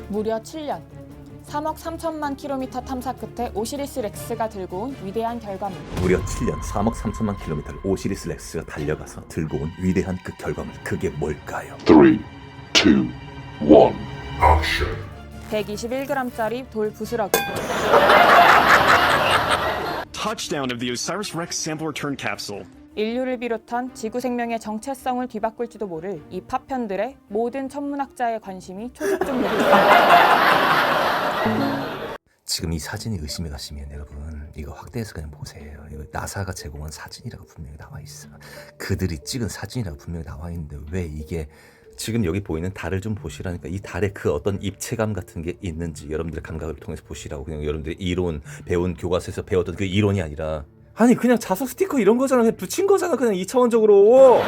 무려 7년, 3억 3천만 킬로미터 탐사 끝에 오시리스 렉스가 들고 온 위대한 결과물. 무려 7년 3억 3천만 킬로미터를 오시리스 렉스가 달려가서 들고 온 위대한 그 결과물, 그게 뭘까요? 3, 2, 1, action. 121g짜리 돌 부스러기. Touchdown of the OSIRIS-REx sample return capsule. 인류를 비롯한 지구 생명의 정체성을 뒤바꿀지도 모를 이 파편들의 모든 천문학자의 관심이 초집중되고 있습니다. 지금 이 사진이 의심이 가시면 여러분 이거 확대해서 그냥 보세요. 이거 나사가 제공한 사진이라고 분명히 나와 있어. 그들이 찍은 사진이라고 분명히 나와 있는데 왜 이게 지금 여기 보이는 달을 좀 보시라니까. 이 달에 그 어떤 입체감 같은 게 있는지 여러분들의 감각을 통해서 보시라고. 그냥 여러분들의 이론 배운 교과서에서 배웠던 그 이론이 아니라, 아니 그냥 자석 스티커 이런 거잖아. 그냥 붙인 거잖아. 그냥 2차원적으로.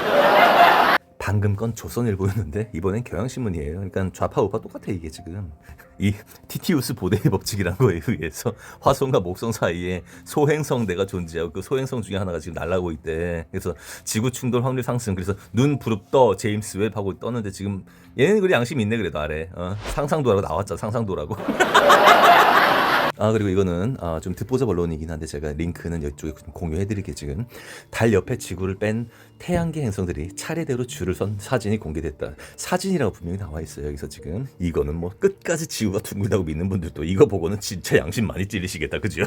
방금 건 조선일보였는데 이번엔 경향신문이에요. 그러니까 좌파 우파 똑같아. 이게 지금 이 티티우스 보데의 법칙이란 거에 의해서 화성과 목성 사이에 소행성대가 존재하고 그 소행성 중에 하나가 지금 날아가고 있대. 그래서 지구 충돌 확률 상승. 그래서 눈 부릅떠 제임스 웹 하고 떴는데 지금 얘는 그래 양심 있네. 그래도 아래 상상도라고 나왔잖아. 상상도라고. 그리고 이거는 좀 듣보잡 언론이긴 한데 제가 링크는 이쪽에 공유해드릴게요. 지금 달 옆에 지구를 뺀 태양계 행성들이 차례대로 줄을 선 사진이 공개됐다. 사진이라고 분명히 나와 있어요. 여기서 지금 이거는 뭐 끝까지 지구가 둥글다고 믿는 분들도 이거 보고는 진짜 양심 많이 찔리시겠다. 그죠?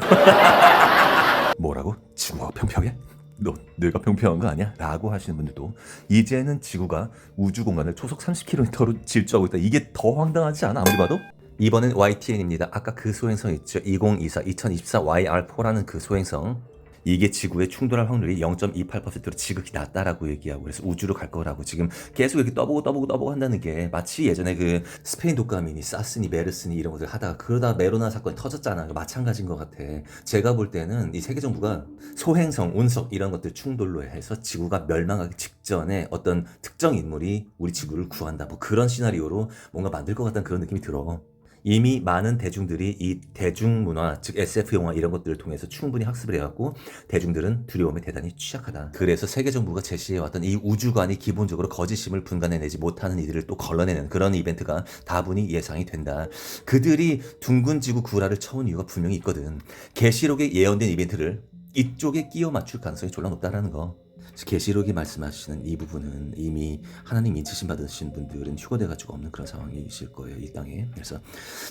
뭐라고? 지구가 평평해? 너 뇌가 평평한 거 아니야? 라고 하시는 분들도 이제는 지구가 우주 공간을 초속 30km로 질주하고 있다. 이게 더 황당하지 않아? 아무리 봐도? 이번엔 YTN입니다. 아까 그 소행성 있죠? 2024 YR4라는 그 소행성. 이게 지구에 충돌할 확률이 0.28%로 지극히 낮다라고 얘기하고, 그래서 우주로 갈 거라고 지금 계속 이렇게 떠보고 한다는 게 마치 예전에 그 스페인 독감이니 사스니 메르스니 이런 것들 하다가 그러다 메로나 사건이 터졌잖아. 마찬가지인 것 같아. 제가 볼 때는 이 세계 정부가 소행성, 운석 이런 것들 충돌로 해서 지구가 멸망하기 직전에 어떤 특정 인물이 우리 지구를 구한다. 뭐 그런 시나리오로 뭔가 만들 것 같다는 그런 느낌이 들어. 이미 많은 대중들이 이 대중문화, 즉 SF 영화 이런 것들을 통해서 충분히 학습을 해왔고 대중들은 두려움에 대단히 취약하다. 그래서 세계 정부가 제시해왔던 이 우주관이 기본적으로 거짓임을 분간해내지 못하는 이들을 또 걸러내는 그런 이벤트가 다분히 예상이 된다. 그들이 둥근 지구 구라를 쳐온 이유가 분명히 있거든. 계시록에 예언된 이벤트를 이쪽에 끼워 맞출 가능성이 졸라 높다라는 거. 계시록이 말씀하시는 이 부분은 이미 하나님 인치심 받으신 분들은 휴거돼가지고 없는 그런 상황이실 거예요, 이 땅에. 그래서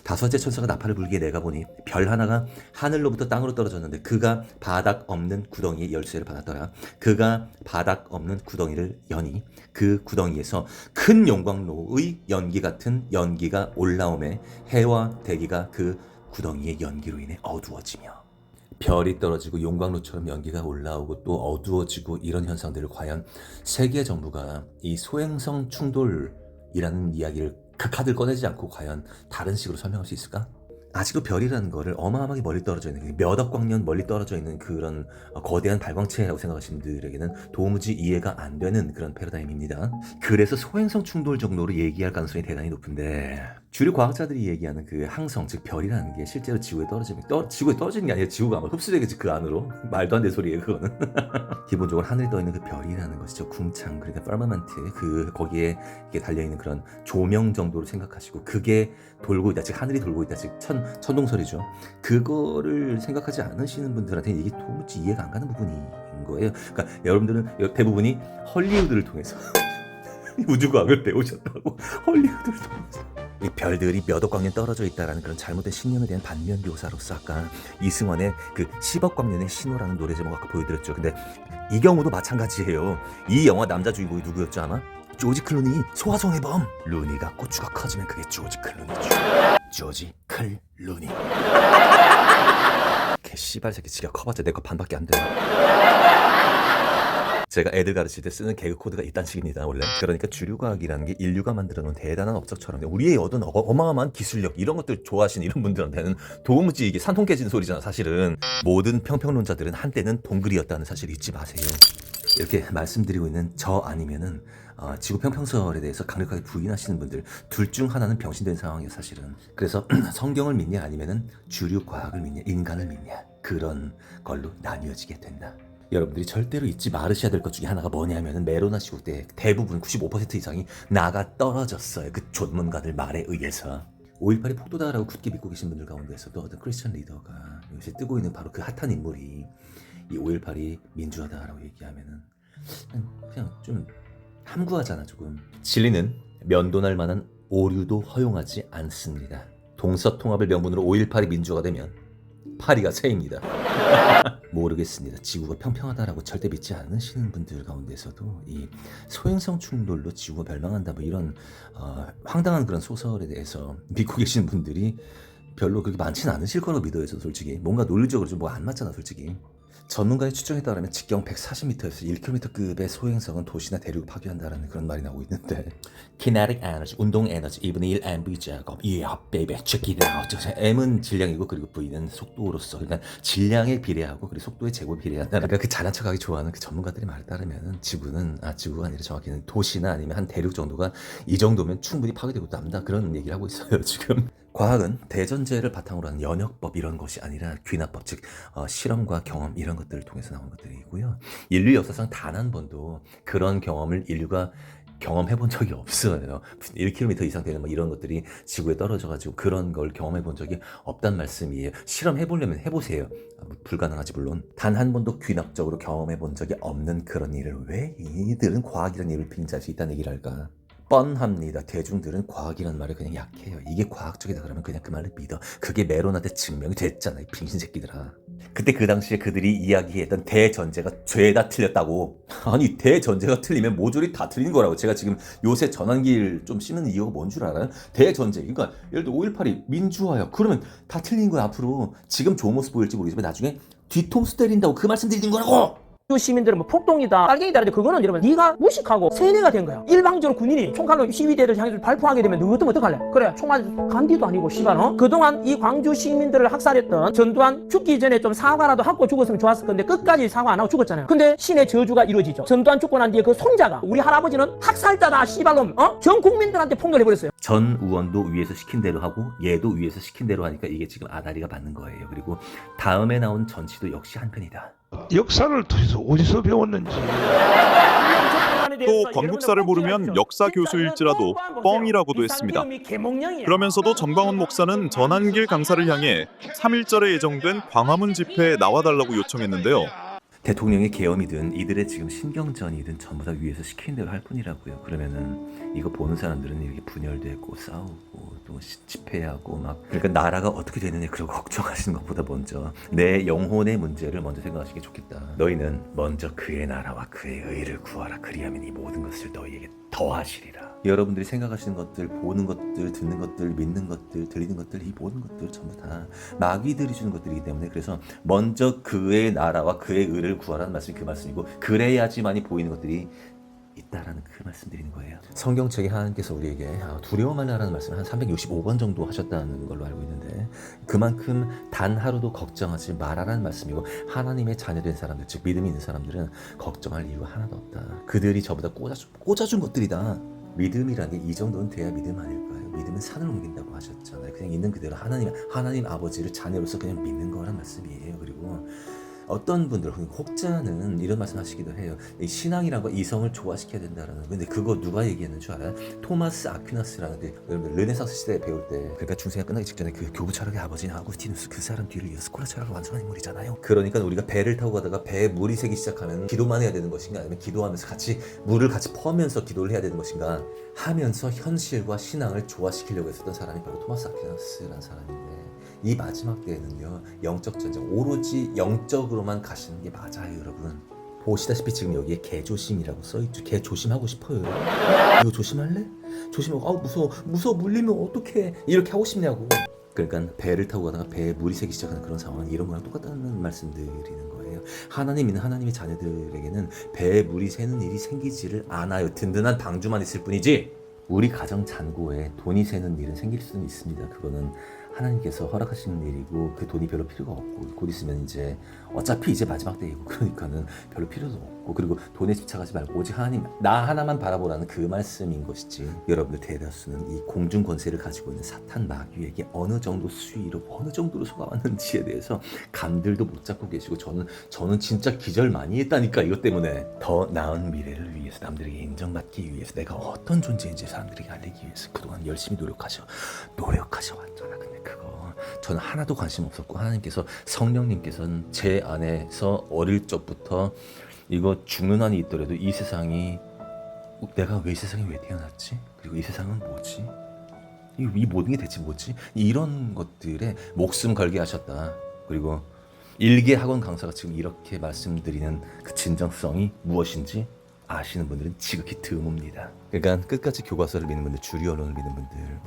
다섯째 천사가 나팔을 불기에 내가 보니 별 하나가 하늘로부터 땅으로 떨어졌는데 그가 바닥 없는 구덩이의 열쇠를 받았더라. 그가 바닥 없는 구덩이를 여니 그 구덩이에서 큰 용광로의 연기 같은 연기가 올라오매 해와 대기가 그 구덩이의 연기로 인해 어두워지며, 별이 떨어지고 용광로처럼 연기가 올라오고 또 어두워지고 이런 현상들을 과연 세계 정부가 이 소행성 충돌이라는 이야기를 그 카드를 꺼내지 않고 과연 다른 식으로 설명할 수 있을까? 아직도 별이라는 거를 어마어마하게 멀리 떨어져 있는, 몇 억 광년 멀리 떨어져 있는 그런 거대한 발광체라고 생각하시는 분들에게는 도무지 이해가 안 되는 그런 패러다임입니다. 그래서 소행성 충돌 정도로 얘기할 가능성이 대단히 높은데, 주류 과학자들이 얘기하는 그 항성, 즉 별이라는 게 실제로 지구에 떨어지는 게 아니라 지구가 아마 흡수되겠지 그 안으로. 말도 안 되는 소리예요 그거는. 기본적으로 하늘에 떠있는 그 별이라는 것이죠. 궁창, 그러니까 firmament, 그 거기에 이게 달려있는 그런 조명 정도로 생각하시고, 그게 돌고 있다, 즉 하늘이 돌고 있다, 즉 천동설이죠. 그거를 생각하지 않으시는 분들한테는 이게 도무지 이해가 안 가는 부분인 거예요. 그러니까 여러분들은 대부분이 헐리우드를 통해서 우주과학을 배우셨다고. 헐리우드를 통해서 이 별들이 몇 억 광년 떨어져 있다라는 그런 잘못된 신념에 대한 반면 교사로서 아까 이승환의 그 10억 광년의 신호라는 노래 제목 아까 보여드렸죠. 근데 이 경우도 마찬가지예요. 이 영화 남자 주인공이 누구였죠 아마? 조지 클루니, 소화성의 범. 루니가 고추가 커지면 그게 조지 클루니죠. 조지 클루니. 개 씨발 새끼 지가 커봤자 내 거 반밖에 안 돼. 제가 애들 가르칠 때 쓰는 개그 코드가 이딴 식입니다 원래. 그러니까 주류과학이라는 게 인류가 만들어놓은 대단한 업적처럼 우리의 얻은 어마어마한 기술력 이런 것들 좋아하시는 이런 분들한테는 도무지 이게 산통 깨지는 소리잖아 사실은. 모든 평평론자들은 한때는 동글이었다는 사실 잊지 마세요. 이렇게 말씀드리고 있는 저 아니면은 지구 평평설에 대해서 강력하게 부인하시는 분들 둘 중 하나는 병신된 상황이에요 사실은. 그래서 성경을 믿냐 아니면은 주류 과학을 믿냐 인간을 믿냐 그런 걸로 나뉘어지게 된다. 여러분들이 절대로 잊지 말으셔야 될 것 중에 하나가 뭐냐면은 메로나 시국때 대부분 95% 이상이 나가 떨어졌어요. 그 전문가들 말에 의해서. 5.18이 폭도다라고 굳게 믿고 계신 분들 가운데서도 어떤 크리스천 리더가 요새 뜨고 있는 바로 그 핫한 인물이 이 5.18이 민주화다라고 얘기하면은 그냥 좀 함구하잖아 조금. 진리는 면도날 만한 오류도 허용하지 않습니다. 동서통합을 명분으로 5.18이 민주화가 되면 파리가 새입니다. 모르겠습니다. 지구가 평평하다라고 절대 믿지 않으시는 분들 가운데서도 이 소행성 충돌로 지구가 멸망한다 뭐 이런 황당한 그런 소설에 대해서 믿고 계시는 분들이 별로 그렇게 많지는 않으실 거라고 믿어요. 솔직히 뭔가 논리적으로 좀 뭐가 안 맞잖아 솔직히. 전문가의 추정에 따르면 직경 140m에서 1km급의 소행성은 도시나 대륙을 파괴한다라는 그런 말이 나오고 있는데 kinetic energy, 운동 에너지 2분의 1 mv 제곱 yeah baby check it out. m은 질량이고 그리고 v는 속도로서 그러니까 질량에 비례하고 그리고 속도의 제곱에 비례한다는 그러니까 그 잘난 척하기 좋아하는 그 전문가들의 말에 따르면 지구가 아니라 정확히는 도시나 아니면 한 대륙 정도가 이 정도면 충분히 파괴되고 남다 그런 얘기를 하고 있어요 지금. 과학은 대전제를 바탕으로 하는 연역법 이런 것이 아니라 귀납법 즉 실험과 경험 이런 것들을 통해서 나오는 것들이고요. 인류 역사상 단 한 번도 그런 경험을 인류가 경험해 본 적이 없어요. 1km 이상 되는 뭐 이런 것들이 지구에 떨어져 가지고 그런 걸 경험해 본 적이 없단 말씀이에요. 실험해 보려면 해보세요. 불가능하지 물론. 단 한 번도 귀납적으로 경험해 본 적이 없는 그런 일을 왜 이들은 과학이라는 일을 빙자할 수 있다는 얘기를 할까? 뻔합니다. 대중들은 과학이라는 말에 그냥 약해요. 이게 과학적이다 그러면 그냥 그 말을 믿어. 그게 메론한테 증명이 됐잖아요. 빙신 새끼들아. 그때 그 당시에 그들이 이야기했던 대전제가 죄다 틀렸다고. 아니 대전제가 틀리면 모조리 다 틀린 거라고. 제가 지금 요새 전환기를 좀 씹는 이유가 뭔 줄 알아요? 대전제. 그러니까 예를 들어 5.18이 민주화야. 그러면 다 틀린 거야 앞으로. 지금 좋은 모습 보일지 모르겠지만 나중에 뒤통수 때린다고 그 말씀 드리는 거라고. 시민들은 뭐 폭동이다, 빨갱이다 하는데 그거는 여러분 네가 무식하고 세뇌가 된 거야. 일방적으로 군인이 총칼로 시위대를 향해서 발포하게 되면 너 같으면 어떡할래? 그래 총알 간디도 아니고 씨발 그동안 이 광주 시민들을 학살했던 전두환 죽기 전에 좀 사과라도 하고 죽었으면 좋았을 건데 끝까지 사과 안 하고 죽었잖아요. 근데 신의 저주가 이루어지죠. 전두환 죽고 난 뒤에 그 손자가 우리 할아버지는 학살자다 씨발놈 전 국민들한테 폭로해버렸어요. 전 의원도 위에서 시킨 대로 하고 얘도 위에서 시킨 대로 하니까 이게 지금 아다리가 맞는 거예요. 그리고 다음에 나온 전치도 역시 한편이다. 역사를 통해서 어디서 배웠는지. 또 건국사를 모르면 역사 교수일지라도 뻥이라고도 했습니다. 그러면서도 정광훈 목사는 전한길 강사를 향해 3.1절에 예정된 광화문 집회에 나와달라고 요청했는데요. 대통령의 계엄이든 이들의 지금 신경전이든 전부 다 위에서 시키는 대로 할 뿐이라고요. 그러면은 이거 보는 사람들은 이렇게 분열되고 싸우고 또 집회하고 막 그러니까 나라가 어떻게 되느냐 그런 걱정하시는 것보다 먼저 내 영혼의 문제를 먼저 생각하시는 게 좋겠다. 너희는 먼저 그의 나라와 그의 의를 구하라. 그리하면 이 모든 것을 너희에게 더하시리라. 여러분들이 생각하시는 것들, 보는 것들, 듣는 것들, 믿는 것들, 들리는 것들 이 모든 것들 전부 다 마귀들이 주는 것들이기 때문에 그래서 먼저 그의 나라와 그의 의를 구하라는 말씀이 그 말씀이고 그래야지만이 보이는 것들이 있다라는 그 말씀 드리는 거예요. 성경책에 하나님께서 우리에게 두려워 말라라는 말씀을 한 365번 정도 하셨다는 걸로 알고 있는데 그만큼 단 하루도 걱정하지 말아라는 말씀이고 하나님의 자녀된 사람들 즉 믿음이 있는 사람들은 걱정할 이유가 하나도 없다. 그들이 저보다 꽂아준 것들이다. 믿음이라는 게 이 정도는 돼야 믿음 아닐까요? 믿음은 산을 옮긴다고 하셨잖아요. 그냥 있는 그대로 하나님 아버지를 자녀로서 그냥 믿는 거란 말씀이에요. 그리고 어떤 분들 혹자는 이런 말씀하시기도 해요. 이 신앙이라고 이성을 조화시켜야 된다라는. 근데 그거 누가 얘기했는 줄 알아요? 토마스 아퀴나스라는 여러분들 르네상스 시대에 배울 때 그러니까 중세가 끝나기 직전에 그 교부 철학의 아버지인 아구스티누스 그 사람 뒤를 이어 스콜라 철학을 완성한 인물이잖아요. 그러니까 우리가 배를 타고 가다가 배에 물이 새기 시작하면 기도만 해야 되는 것인가 아니면 기도하면서 같이 물을 같이 퍼면서 기도를 해야 되는 것인가 하면서 현실과 신앙을 조화시키려고 했었던 사람이 바로 토마스 아퀴나스라는 사람인데 이 마지막 때에는요 영적 전쟁 오로지 영적으로만 가시는 게 맞아요. 여러분 보시다시피 지금 여기에 개조심이라고 써있죠. 개 조심하고 싶어요. 이거 조심할래? 조심하고 무서워 물리면 어떡해 이렇게 하고 싶냐고. 그러니까 배를 타고 가다가 배에 물이 새기 시작하는 그런 상황은 이런 거랑 똑같다는 말씀드리는 거예요. 하나님 있는 하나님의 자녀들에게는 배에 물이 새는 일이 생기지를 않아요. 든든한 방주만 있을 뿐이지 우리 가정 잔고에 돈이 새는 일은 생길 수는 있습니다. 그거는 하나님께서 허락하시는 일이고 그 돈이 별로 필요가 없고 곧 있으면 이제 어차피 이제 마지막 때이고 그러니까는 별로 필요도 없고 그리고 돈에 집착하지 말고 오직 하나님 나 하나만 바라보라는 그 말씀인 것이지. 여러분들 대다수는 이 공중 권세를 가지고 있는 사탄 마귀에게 어느 정도 수위로 어느 정도로 속아왔는지에 대해서 감들도 못 잡고 계시고 저는 진짜 기절 많이 했다니까. 이것 때문에 더 나은 미래를 위해서 남들에게 인정받기 위해서 내가 어떤 존재인지 사람들에게 알리기 위해서 그동안 열심히 노력하셔왔잖아. 근데 그거 저는 하나도 관심 없었고 하나님께서 성령님께서는 제 안에서 어릴 적부터 이거 죽는 한이 있더라도 이 세상이 내가 왜 이 세상에 왜 태어났지? 그리고 이 세상은 뭐지? 이 모든 게 대체 뭐지? 이런 것들에 목숨 걸게 하셨다. 그리고 일개 학원 강사가 지금 이렇게 말씀드리는 그 진정성이 무엇인지 아시는 분들은 지극히 드뭅니다. 그러니까 끝까지 교과서를 믿는 분들, 주류 언론을 믿는 분들,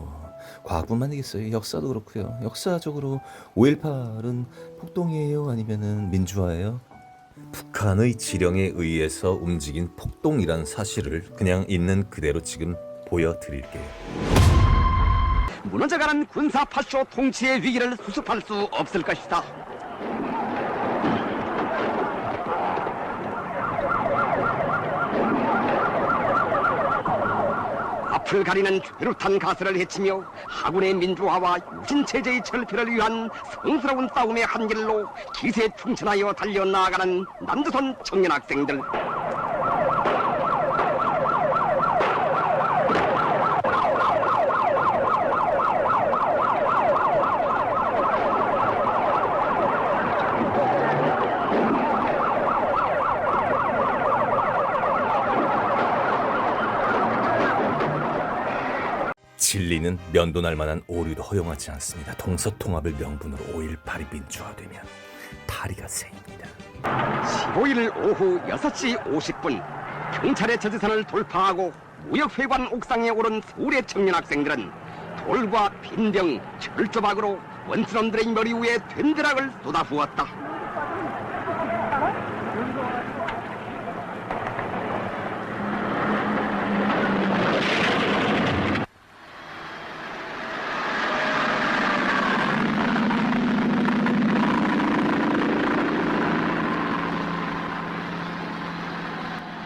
과학뿐만 아니겠어요. 역사도 그렇고요. 역사적으로 5.18은 폭동이에요? 아니면은 민주화예요? 북한의 지령에 의해서 움직인 폭동이란 사실을 그냥 있는 그대로 지금 보여드릴게요. 무너져가는 군사 파쇼 통치의 위기를 수습할 수 없을 것이다. 앞을 가리는 괴롭탄 가설을 헤치며 하군의 민주화와 유신체제의 철폐를 위한 성스러운 싸움의 한길로 기세에 충천하여 달려나가는 남조선 청년 학생들. 진리는 면도날 만한 오류도 허용하지 않습니다. 동서통합을 명분으로 5.18이 민주화되면 파리가 새입니다. 15일 오후 6시 50분 경찰의 저지선을 돌파하고 무역회관 옥상에 오른 서울의 청년 학생들은 돌과 빈병, 철조박으로 원수놈들의 머리 위에 된드락을 쏟아부었다.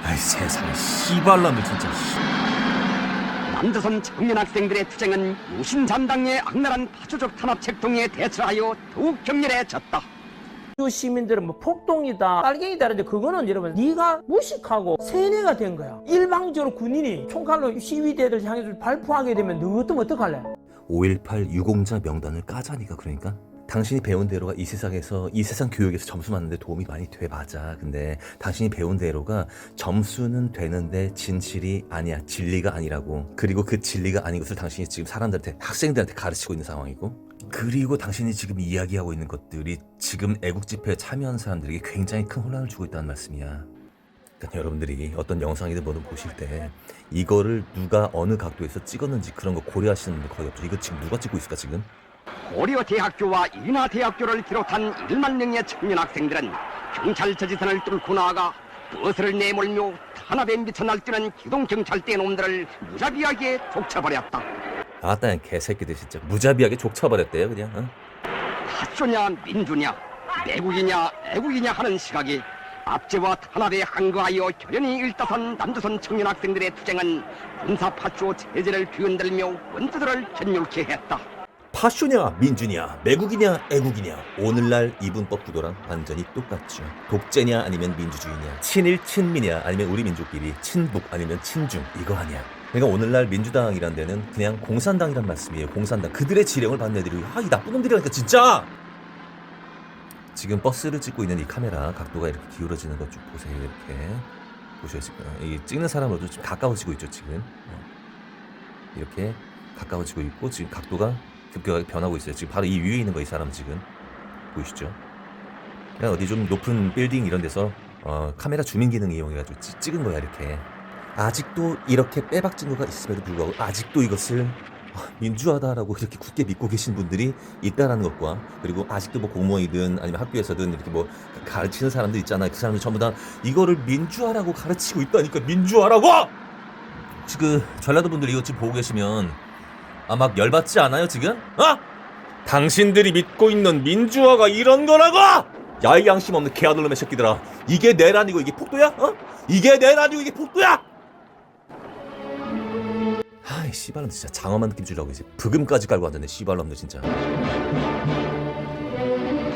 아이 세상에 씨발놈들 진짜. 남조선 청년 학생들의 투쟁은 유신잔당의 악랄한 파쇼적 탄압 책동에 대처하여 더욱 격렬해졌다. 시민들은 뭐 폭동이다, 빨갱이다 하는데 그거는 여러분 네가 무식하고 세뇌가 된 거야. 일방적으로 군인이 총칼로 시위대를 향해서 발포하게 되면 너 같으면 어떡할래? 5.18 유공자 명단을 까자니까. 그러니까 당신이 배운 대로가 이 세상에서 이 세상 교육에서 점수 맞는데 도움이 많이 돼. 맞아. 근데 당신이 배운 대로가 점수는 되는데 진실이 아니야. 진리가 아니라고. 그리고 그 진리가 아닌 것을 당신이 지금 사람들한테 학생들한테 가르치고 있는 상황이고, 그리고 당신이 지금 이야기하고 있는 것들이 지금 애국 집회에 참여하는 사람들에게 굉장히 큰 혼란을 주고 있다는 말씀이야. 그러니까 여러분들이 어떤 영상이든 뭐든 보실 때 이거를 누가 어느 각도에서 찍었는지 그런 거 고려하시는 분들 거의 없죠. 이거 지금 누가 찍고 있을까 지금? 고려대학교와 인하대학교를 비롯한 1만 명의 청년 학생들은 경찰 저지선을 뚫고 나아가 버스를 내몰며 탄압에 미쳐 날뛰는 기동경찰대 놈들을 무자비하게 족쳐버렸다. 아따 개새끼들 진짜 무자비하게 족쳐버렸대요 그냥. 파쇼냐 민주냐 내국이냐 애국이냐 하는 시각이 압제와 탄압에 항거하여 결연히 일다선 남조선 청년 학생들의 투쟁은 군사 파쇼 체제를 뒤흔들며 원수들을 전율케 했다. 파쇼냐 민주냐 매국이냐 애국이냐 오늘날 이분법 구도랑 완전히 똑같죠. 독재냐 아니면 민주주의냐, 친일 친미냐 아니면 우리 민족끼리 친북 아니면 친중, 이거 아니야. 그러니까 오늘날 민주당이란 데는 그냥 공산당이란 말씀이에요. 공산당. 그들의 지령을 받는 애들이 이 나쁜 놈들이라니까 진짜. 지금 버스를 찍고 있는 이 카메라 각도가 이렇게 기울어지는 것 좀 보세요. 이렇게 보셔야 지금 이 찍는 사람으로도 좀 가까워지고 있죠. 지금 이렇게 가까워지고 있고 지금 각도가 급격하게 변하고 있어요. 지금 바로 이 위에 있는 거 이 사람 지금 보이시죠? 그냥 어디 좀 높은 빌딩 이런 데서 카메라 주민 기능 이용해가지고 찍은 거야. 이렇게 아직도 이렇게 빼박 증거가 있음에도 불구하고 아직도 이것을 민주화다라고 이렇게 굳게 믿고 계신 분들이 있다라는 것과, 그리고 아직도 뭐 공무원이든 아니면 학교에서든 이렇게 뭐 가르치는 사람들 있잖아요. 그 사람들 전부 다 이거를 민주화라고 가르치고 있다니까. 민주화라고! 혹시 그 전라도 분들 이거 지금 보고 계시면 막 열받지 않아요 지금? 당신들이 믿고 있는 민주화가 이런 거라고! 야, 이 양심 없는 개아들놈의 새끼들아. 이게 내란이고 이게 폭도야? 어? 이게 내란이고 이게 폭도야? 아이 씨발놈 진짜 장엄한 느낌 주려고 이제 브금까지 깔고 앉았네 씨발놈들 진짜.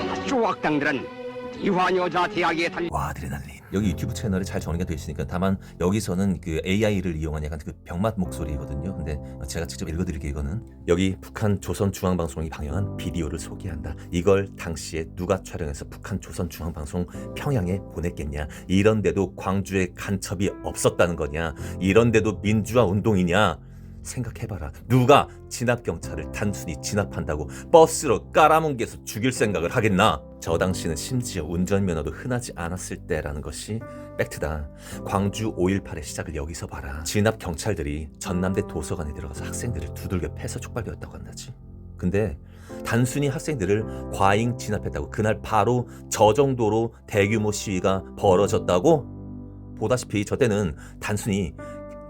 파쇼 악당들은 이화 여자 대학에 달 와 아드레날린. 여기 유튜브 채널이 잘 정리가 되어 있으니까 다만 여기서는 그 AI를 이용한 약간 그 병맛 목소리거든요. 근데 제가 직접 읽어드릴게요. 이거는 여기 북한 조선중앙방송이 방영한 비디오를 소개한다. 이걸 당시에 누가 촬영해서 북한 조선중앙방송 평양에 보냈겠냐. 이런데도 광주에 간첩이 없었다는 거냐. 이런데도 민주화 운동이냐. 생각해봐라. 누가 진압경찰을 단순히 진압한다고 버스로 깔아뭉개서 죽일 생각을 하겠나? 저 당시는 심지어 운전면허도 흔하지 않았을 때라는 것이 팩트다. 광주 5.18의 시작을 여기서 봐라. 진압경찰들이 전남대 도서관에 들어가서 학생들을 두들겨 패서 촉발되었다고 한다지. 근데 단순히 학생들을 과잉 진압했다고 그날 바로 저 정도로 대규모 시위가 벌어졌다고? 보다시피 저 때는 단순히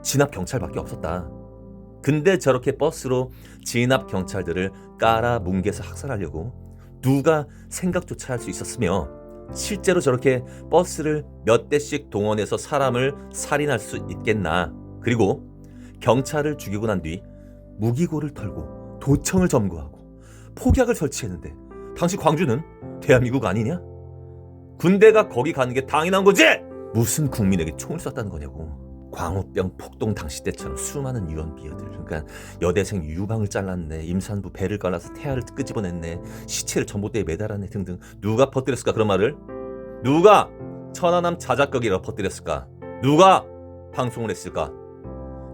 진압경찰밖에 없었다. 근데 저렇게 버스로 진압 경찰들을 깔아 뭉개서 학살하려고 누가 생각조차 할 수 있었으며 실제로 저렇게 버스를 몇 대씩 동원해서 사람을 살인할 수 있겠나. 그리고 경찰을 죽이고 난 뒤 무기고를 털고 도청을 점거하고 폭약을 설치했는데 당시 광주는 대한민국 아니냐? 군대가 거기 가는 게 당연한 거지? 무슨 국민에게 총을 쐈다는 거냐고. 광우병 폭동 당시 때처럼 수많은 유언비어들, 그러니까 여대생 유방을 잘랐네, 임산부 배를 갈라서 태아를 끄집어냈네, 시체를 전봇대에 매달았네 등등. 누가 퍼뜨렸을까 그런 말을? 누가 천안함 자작극이라고 퍼뜨렸을까? 누가 방송을 했을까?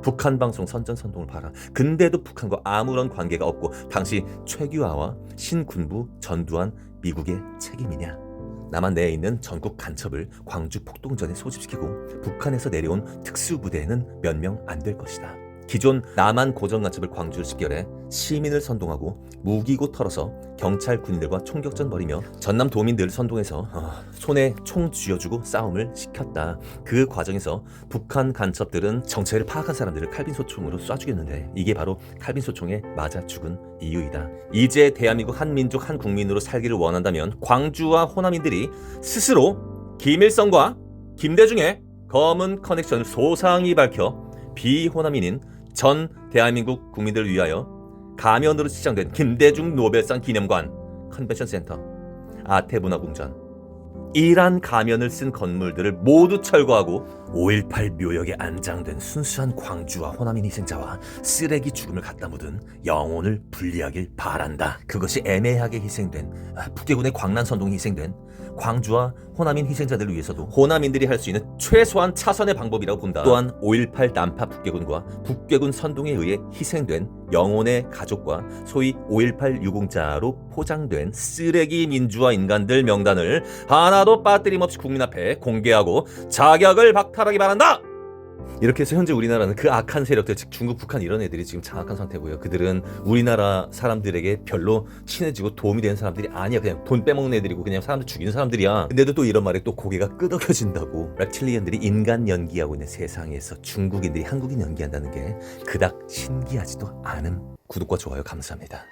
북한 방송 선전선동을 봐라. 근데도 북한과 아무런 관계가 없고 당시 최규하와 신군부 전두환 미국의 책임이냐? 남한 내에 있는 전국 간첩을 광주 폭동전에 소집시키고 북한에서 내려온 특수부대에는 몇 명 안 될 것이다. 기존 남한 고정 간첩을 광주로 집결해 시민을 선동하고 무기고 털어서 경찰 군인들과 총격전 벌이며 전남 도민들 선동해서 손에 총 쥐어주고 싸움을 시켰다. 그 과정에서 북한 간첩들은 정체를 파악한 사람들을 칼빈소총으로 쏴 죽였는데 이게 바로 칼빈소총에 맞아 죽은 이유이다. 이제 대한민국 한 민족 한 국민으로 살기를 원한다면 광주와 호남인들이 스스로 김일성과 김대중의 검은 커넥션을 소상히 밝혀 비호남인인 전 대한민국 국민들을 위하여 가면으로 시장된 김대중 노벨상 기념관, 컨벤션센터, 아태문화궁전, 이란 가면을 쓴 건물들을 모두 철거하고 5.18 묘역에 안장된 순수한 광주와 호남인 희생자와 쓰레기 죽음을 갖다 묻은 영혼을 분리하길 바란다. 그것이 애매하게 희생된 북계군의 광란선동이 희생된 광주와 호남인 희생자들을 위해서도 호남인들이 할 수 있는 최소한 차선의 방법이라고 본다. 또한 5.18 난파 북계군과 북계군 선동에 의해 희생된 영혼의 가족과 소위 5.18 유공자로 포장된 쓰레기 민주화 인간들 명단을 하나도 빠뜨림없이 국민 앞에 공개하고 자격을 박탈하기 바란다. 이렇게 해서 현재 우리나라는 그 악한 세력들, 즉 중국, 북한 이런 애들이 지금 장악한 상태고요. 그들은 우리나라 사람들에게 별로 친해지고 도움이 되는 사람들이 아니야. 그냥 돈 빼먹는 애들이고 그냥 사람들 죽이는 사람들이야. 근데도 또 이런 말에 또 고개가 끄덕여진다고. reptilian들이 인간 연기하고 있는 세상에서 중국인들이 한국인 연기한다는 게 그닥 신기하지도 않음. 구독과 좋아요 감사합니다.